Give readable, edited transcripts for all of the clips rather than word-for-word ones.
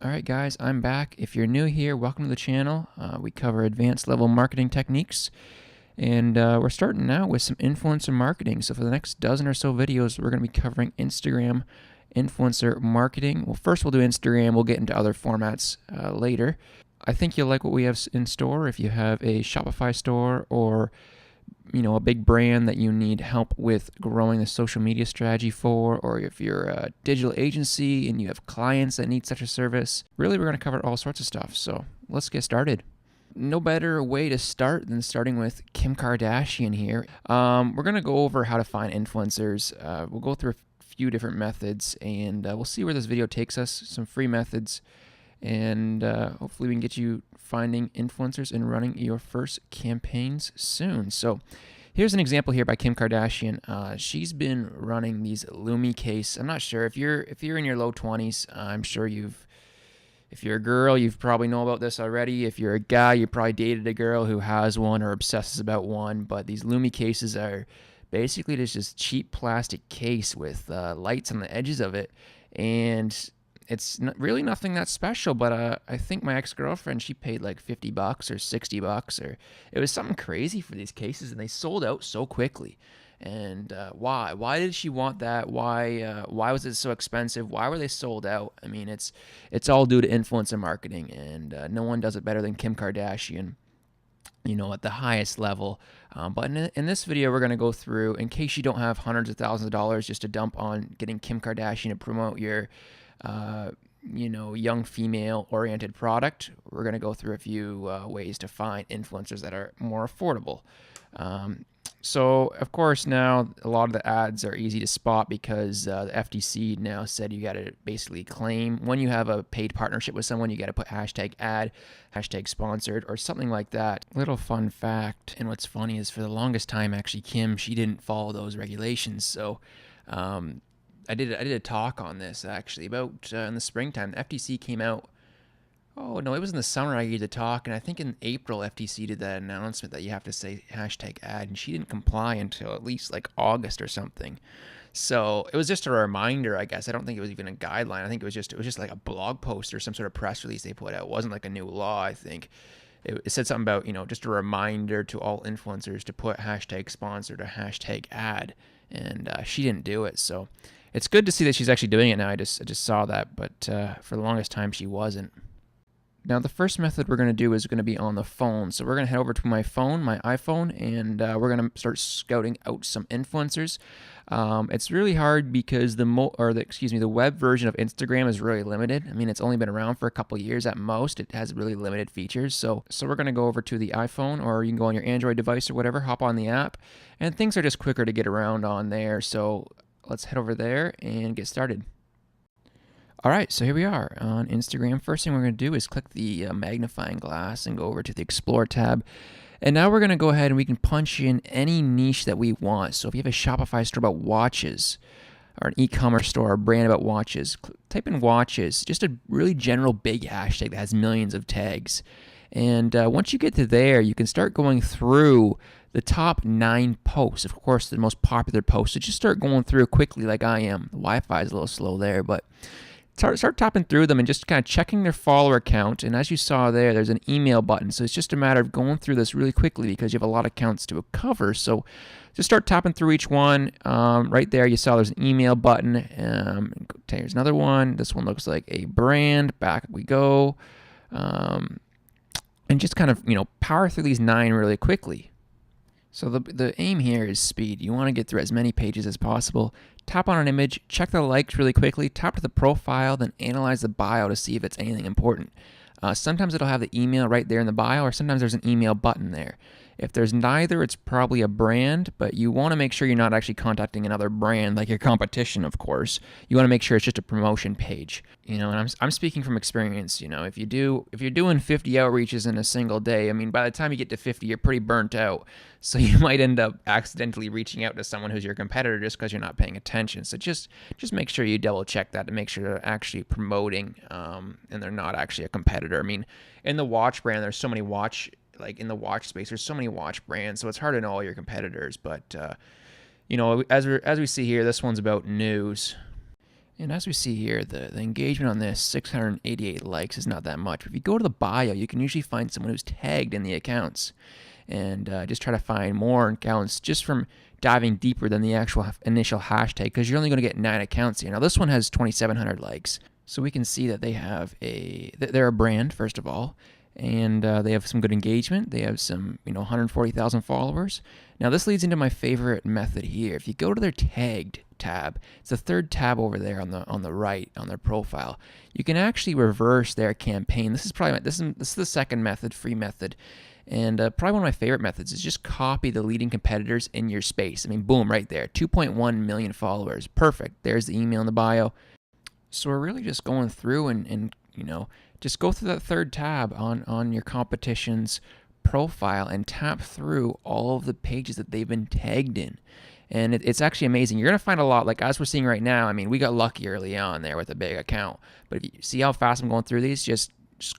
Alright guys, I'm back. If you're new here, welcome to the channel. We cover advanced level marketing techniques, and we're starting now with some influencer marketing. So for the next dozen or so videos, we're going to be covering Instagram influencer marketing. Well, first we'll do Instagram. We'll get into other formats later. I think you'll like what we have in store. If you have a Shopify store or a big brand that you need help with growing the social media strategy for, or if you're a digital agency and you have clients that need such a service, really we're going to cover all sorts of stuff. So let's get started. No better way to start than starting with Kim Kardashian here. We're going to go over how to find influencers. We'll go through a few different methods, and we'll see where this video takes us, some free methods, and hopefully we can get you finding influencers and running your first campaigns soon. So here's an example here by Kim Kardashian. She's been running these Lumi case. I'm not sure if you're in your low 20s. I'm sure if you're a girl, you probably know about this already. If you're a guy, you probably dated a girl who has one or obsesses about one. But these Lumi cases are basically just this cheap plastic case with lights on the edges of it, and it's really nothing that special, but I think my ex-girlfriend, she paid like $50 or $60, or it was something crazy for these cases, and they sold out so quickly. And why? Why did she want that? Why was it so expensive? Why were they sold out? I mean, it's all due to influencer marketing, and no one does it better than Kim Kardashian, at the highest level. But in this video, we're going to go through, in case you don't have hundreds of thousands of dollars just to dump on getting Kim Kardashian to promote your young female-oriented product, we're going to go through a few ways to find influencers that are more affordable. So, of course, now a lot of the ads are easy to spot because the FTC now said you got to basically claim when you have a paid partnership with someone, you got to put hashtag ad, hashtag sponsored, or something like that. Little fun fact, and what's funny is for the longest time, actually, Kim, she didn't follow those regulations. So, I did a talk on this actually about in the springtime. The FTC came out. Oh no, it was in the summer I gave the talk, and I think in April FTC did that announcement that you have to say hashtag ad, and she didn't comply until at least like August or something. So it was just a reminder, I guess. I don't think it was even a guideline. I think it was just like a blog post or some sort of press release they put out. It wasn't like a new law. I think it said something about just a reminder to all influencers to put hashtag sponsored or hashtag ad, and she didn't do it. So it's good to see that she's actually doing it now. I just saw that, but for the longest time she wasn't. Now the first method we're going to do is going to be on the phone. So we're going to head over to my phone, my iPhone, and we're going to start scouting out some influencers. It's really hard because the web version of Instagram is really limited. I mean, it's only been around for a couple years at most. It has really limited features. So we're going to go over to the iPhone, or you can go on your Android device or whatever, hop on the app, and things are just quicker to get around on there. So let's head over there and get started. All right, so here we are on Instagram. First thing we're going to do is click the magnifying glass and go over to the Explore tab. And now we're going to go ahead and we can punch in any niche that we want. So if you have a Shopify store about watches, or an e-commerce store or brand about watches, type in watches, just a really general big hashtag that has millions of tags. And once you get to there, you can start going through the top 9 posts. Of course, the most popular posts. So just start going through quickly like I am. The Wi-Fi is a little slow there, but start tapping through them and just kind of checking their follower count. And as you saw there's an email button. So it's just a matter of going through this really quickly because you have a lot of accounts to cover. So just start tapping through each one. Right there, you saw there's an email button. Here's another one. This one looks like a brand. Back we go. And just kind of, power through these 9 really quickly. So the aim here is speed. You want to get through as many pages as possible. Tap on an image, check the likes really quickly, tap to the profile, then analyze the bio to see if it's anything important. Sometimes it'll have the email right there in the bio, or sometimes there's an email button there. If there's neither, it's probably a brand, but you want to make sure you're not actually contacting another brand like your competition, of course. You want to make sure it's just a promotion page. And I'm speaking from experience. If you're doing 50 outreaches in a single day, I mean, by the time you get to 50, you're pretty burnt out. So you might end up accidentally reaching out to someone who's your competitor just because you're not paying attention. So just make sure you double check that to make sure they're actually promoting and they're not actually a competitor. I mean, in the watch brand, there's so many in the watch space, there's so many watch brands, so it's hard to know all your competitors. But as we see here, this one's about news. And as we see here, the engagement on this, 688 likes, is not that much. If you go to the bio, you can usually find someone who's tagged in the accounts, and just try to find more accounts just from diving deeper than the actual initial hashtag, because you're only going to get 9 accounts here. Now this one has 2,700 likes, so we can see that they're a brand, first of all, and they have some good engagement. They have some 140,000 followers. Now this leads into my favorite method here. If you go to their tagged tab, it's the third tab over there on the right on their profile. You can actually reverse their campaign. This is the second method, free method. And probably one of my favorite methods is just copy the leading competitors in your space. I mean, boom, right there, 2.1 million followers. Perfect. There's the email in the bio. So we're really just going through and just go through that third tab on your competition's profile and tap through all of the pages that they've been tagged in. And it's actually amazing. You're going to find a lot, like as we're seeing right now. I mean, we got lucky early on there with a big account. But if you see how fast I'm going through these, just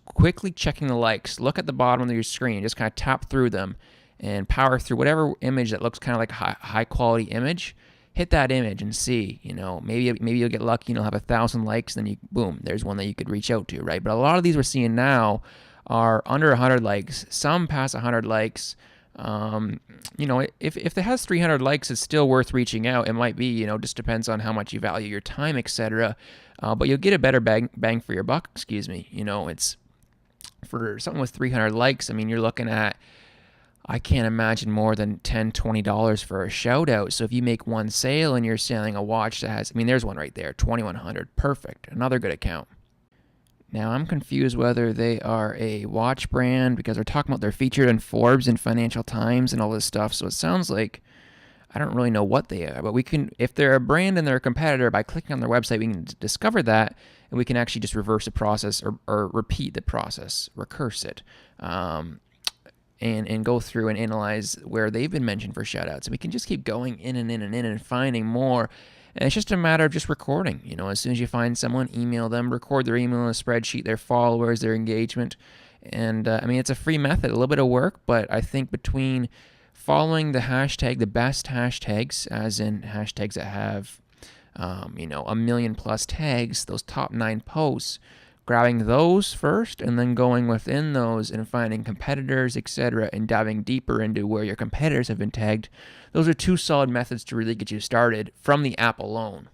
quickly checking the likes. Look at the bottom of your screen. Just kind of tap through them and power through whatever image that looks kind of like a high quality image. Hit that image and see, maybe you'll get lucky and you'll have 1,000 likes. Then boom, there's one that you could reach out to, right? But a lot of these we're seeing now are under 100 likes. Some past 100 likes. If it has 300 likes, it's still worth reaching out. It might be, just depends on how much you value your time, etc. But you'll get a better bang for your buck. It's for something with 300 likes. I mean, you're looking at, I can't imagine more than $10, $20 for a shout out. So if you make one sale and you're selling a watch that has, there's one right there, 2,100, perfect, another good account. Now I'm confused whether they are a watch brand, because they're talking about they're featured in Forbes and Financial Times and all this stuff. So it sounds like I don't really know what they are, but we can, if they're a brand and they're a competitor, by clicking on their website, we can discover that, and we can actually just reverse the process or repeat the process, recurse it. And go through and analyze where they've been mentioned for shoutouts. And we can just keep going in and finding more. And it's just a matter of just recording. As soon as you find someone, email them, record their email in a spreadsheet, their followers, their engagement. And it's a free method, a little bit of work, but I think between following the hashtag, the best hashtags, as in hashtags that have, 1 million plus tags, those top 9 posts, grabbing those first and then going within those and finding competitors, etc., and diving deeper into where your competitors have been tagged. Those are 2 solid methods to really get you started from the app alone.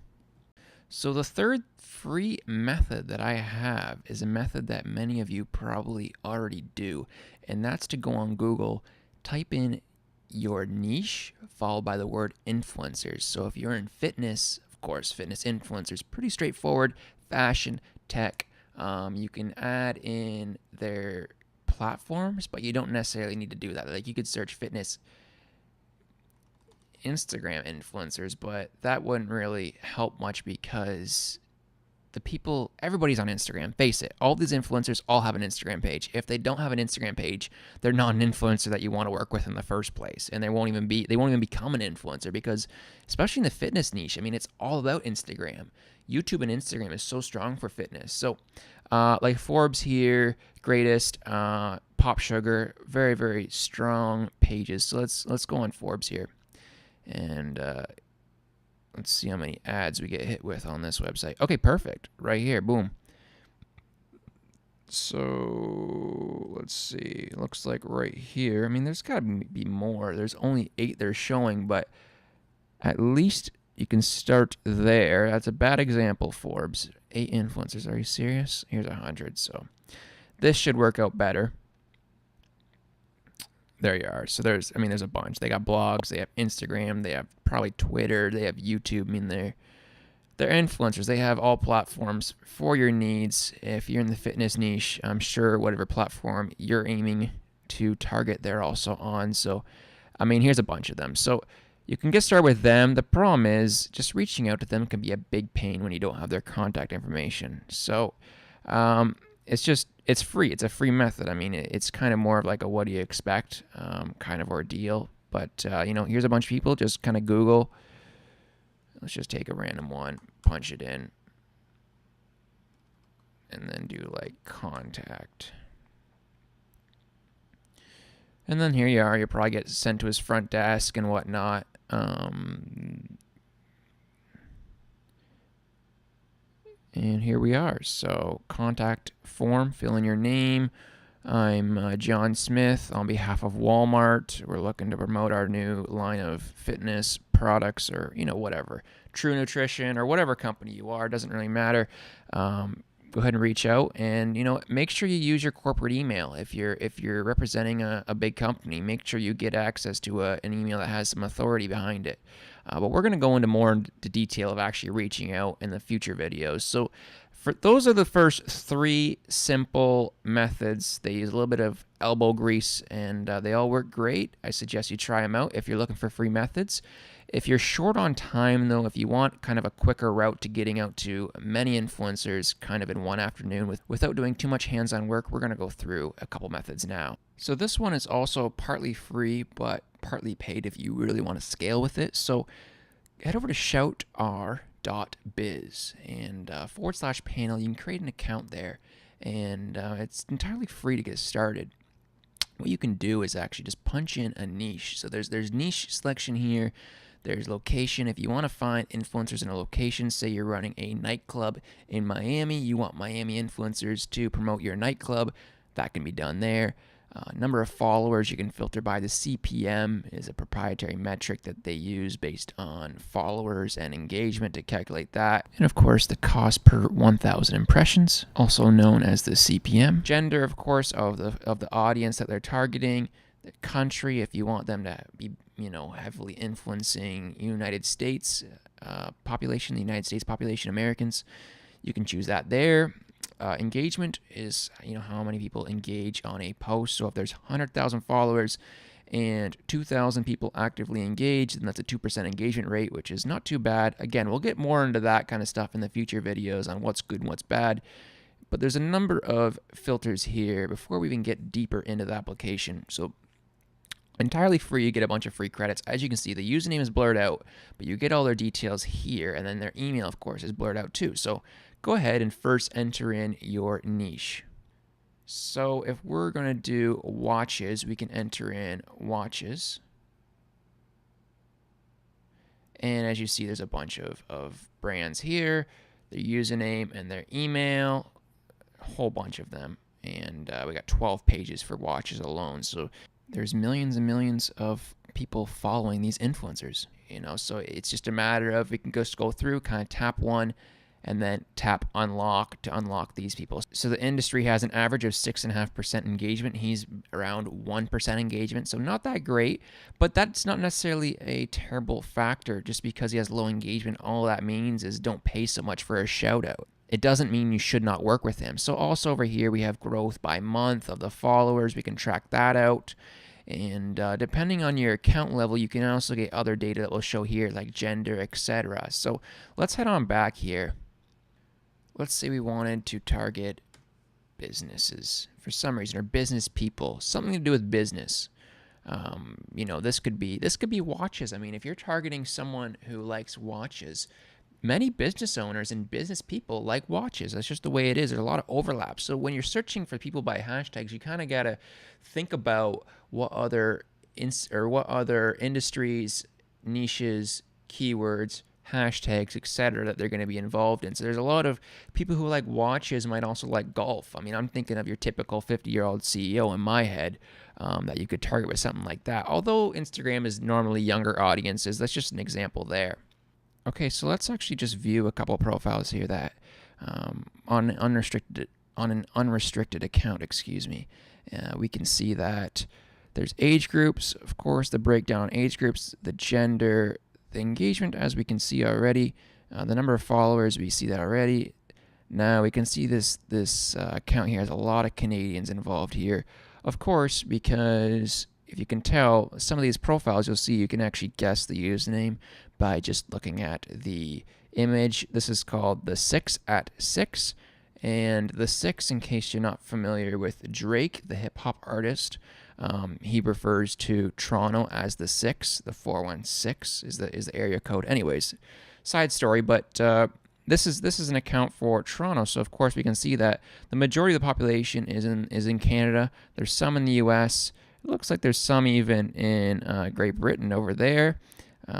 So the third free method that I have is a method that many of you probably already do, and that's to go on Google, type in your niche, followed by the word influencers. So if you're in fitness, of course, fitness influencers, pretty straightforward, fashion, tech. You can add in their platforms, but you don't necessarily need to do that. Like, you could search fitness Instagram influencers, but that wouldn't really help much, because everybody's on Instagram. Face it, all these influencers all have an Instagram page. If they don't have an Instagram page, they're not an influencer that you want to work with in the first place, and they won't even become an influencer, because especially in the fitness niche, it's all about Instagram. YouTube and Instagram is so strong for fitness. So like Forbes here, Greatest, Pop Sugar, very, very strong pages. So let's go on Forbes here, and let's see how many ads we get hit with on this website. Okay, perfect. Right here, boom. So let's see. Looks like right here, there's got to be more. There's only 8 they're showing, but at least you can start there. That's a bad example, Forbes. 8 influencers. Are you serious? Here's 100. So this should work out better. There you are. So there's a bunch. They got blogs. They have Instagram. They have probably Twitter. They have YouTube. They're influencers. They have all platforms for your needs. If you're in the fitness niche, I'm sure whatever platform you're aiming to target, they're also on. So, here's a bunch of them. So you can get started with them. The problem is just reaching out to them can be a big pain when you don't have their contact information. So it's free. It's a free method. It's kind of more of like a what do you expect kind of ordeal. But, here's a bunch of people. Just kind of Google. Let's just take a random one, punch it in, and then do like contact. And then here you are. You'll probably get sent to his front desk and whatnot. And here we are. So contact form, fill in your name. I'm John Smith on behalf of Walmart. We're looking to promote our new line of fitness products, or whatever, True Nutrition or whatever company you are, doesn't really matter. Go ahead and reach out, and make sure you use your corporate email. If you're representing a big company, make sure you get access to an email that has some authority behind it. But we're going to go into more into detail of actually reaching out in the future videos. So those are the first 3 simple methods. They use a little bit of elbow grease, and they all work great. I suggest you try them out if you're looking for free methods. If you're short on time, though, if you want kind of a quicker route to getting out to many influencers kind of in one afternoon without doing too much hands-on work, we're going to go through a couple methods now. So this one is also partly free, but partly paid if you really want to scale with it. So head over to shoutr.biz and /panel. You can create an account there, and it's entirely free to get started. What you can do is actually just punch in a niche. So there's niche selection here. There's location. If you want to find influencers in a location, say you're running a nightclub in Miami, you want Miami influencers to promote your nightclub, that can be done there. Number of followers, you can filter by the CPM, is a proprietary metric that they use based on followers and engagement to calculate that. And of course, the cost per 1,000 impressions, also known as the CPM. Gender, of course, of the audience that they're targeting. The country, if you want them to be heavily influencing United States population, the United States population, Americans, you can choose that there. Engagement is how many people engage on a post. So if there's 100,000 followers and 2,000 people actively engage, then that's a 2% engagement rate, which is not too bad. Again, we'll get more into that kind of stuff in the future videos on what's good and what's bad. But there's a number of filters here before we even get deeper into the application. So entirely free, you get a bunch of free credits. As you can see, the username is blurred out, but you get all their details here, and then their email, of course, is blurred out too. So go ahead and first enter in your niche. So if we're going to do watches, we can enter in watches. And as you see, there's a bunch of brands here, their username and their email, a whole bunch of them. And we got 12 pages for watches alone. So there's millions and millions of people following these influencers, so it's just a matter of, we can just go through, kind of tap one, and then tap unlock to unlock these people. So the industry has an average of 6.5% engagement. He's around 1% engagement, so not that great, but that's not necessarily a terrible factor. Just because he has low engagement, all that means is don't pay so much for a shout out. It doesn't mean you should not work with him. So also over here, we have growth by month of the followers. We can track that out. And depending on your account level, you can also get other data that will show here, like gender, etc. So let's head on back here. Let's say we wanted to target businesses for some reason, or business people, something to do with business. This could be watches. I mean, if you're targeting someone who likes watches, many business owners and business people like watches. That's just the way it is. There's a lot of overlap. So when you're searching for people by hashtags, you kind of got to think about what other industries, niches, keywords, hashtags, etc. that they're going to be involved in. So there's a lot of people who like watches might also like golf. I mean, I'm thinking of your typical 50-year-old CEO in my head that you could target with something like that. Although Instagram is normally younger audiences, that's just an example there. Okay, so let's actually just view a couple profiles here that on an unrestricted account, we can see that there's age groups, of course, the breakdown on age groups, the gender, the engagement, as we can see already, the number of followers, we see that already. Now we can see this account here has a lot of Canadians involved here, of course, because if you can tell, some of these profiles you'll see you can actually guess the username by just looking at the image. This is called the 6 at 6. And the 6, in case you're not familiar with Drake, the hip-hop artist, he refers to Toronto as the 6. The 416 is the area code. Anyways, side story, but this is an account for Toronto, so of course we can see that the majority of the population is in Canada. There's some in the U.S. It looks like there's some even in Great Britain over there.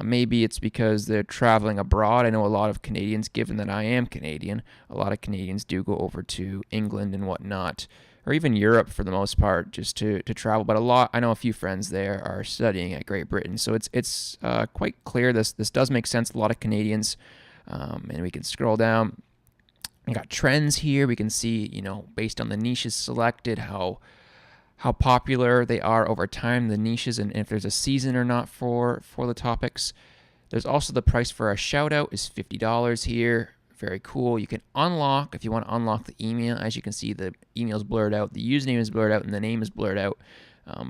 Maybe it's because they're traveling abroad. I know a lot of Canadians, given that I am Canadian, a lot of Canadians do go over to England and whatnot, or even Europe for the most part, just to travel. But I know a few friends there are studying at Great Britain, so it's quite clear this does make sense. A lot of Canadians, and we can scroll down. We got trends here. We can see, based on the niches selected, how popular they are over time, the niches, and if there's a season or not for the topics. There's also the price for a shout out is $50 here. Very cool. You can unlock, if you want to unlock the email. As you can see, the email is blurred out, the username is blurred out, and the name is blurred out.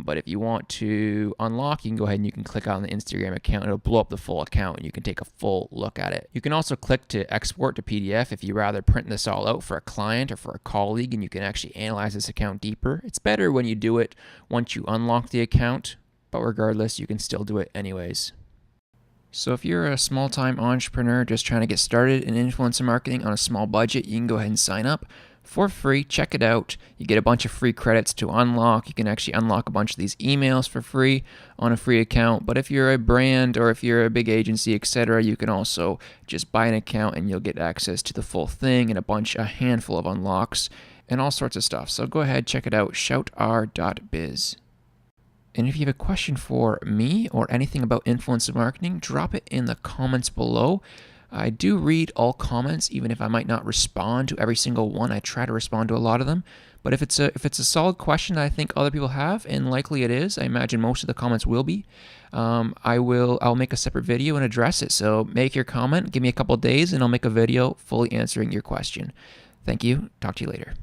But if you want to unlock, you can go ahead and you can click on the Instagram account. It'll blow up the full account and you can take a full look at it. You can also click to export to PDF if you rather print this all out for a client or for a colleague, and you can actually analyze this account deeper. It's better when you do it once you unlock the account, but regardless, you can still do it anyways. So if you're a small-time entrepreneur just trying to get started in influencer marketing on a small budget, you can go ahead and sign up for free. Check it out. You get a bunch of free credits to unlock. You can actually unlock a bunch of these emails for free on a free account. But if you're a brand or if you're a big agency, etc., you can also just buy an account and you'll get access to the full thing and a handful of unlocks and all sorts of stuff. So go ahead, check it out, shoutr.biz. And if you have a question for me or anything about influencer marketing, drop it in the comments below. I do read all comments, even if I might not respond to every single one. I try to respond to a lot of them. But if it's a solid question that I think other people have, and likely it is, I imagine most of the comments will be, I'll make a separate video and address it. So make your comment, give me a couple of days, and I'll make a video fully answering your question. Thank you. Talk to you later.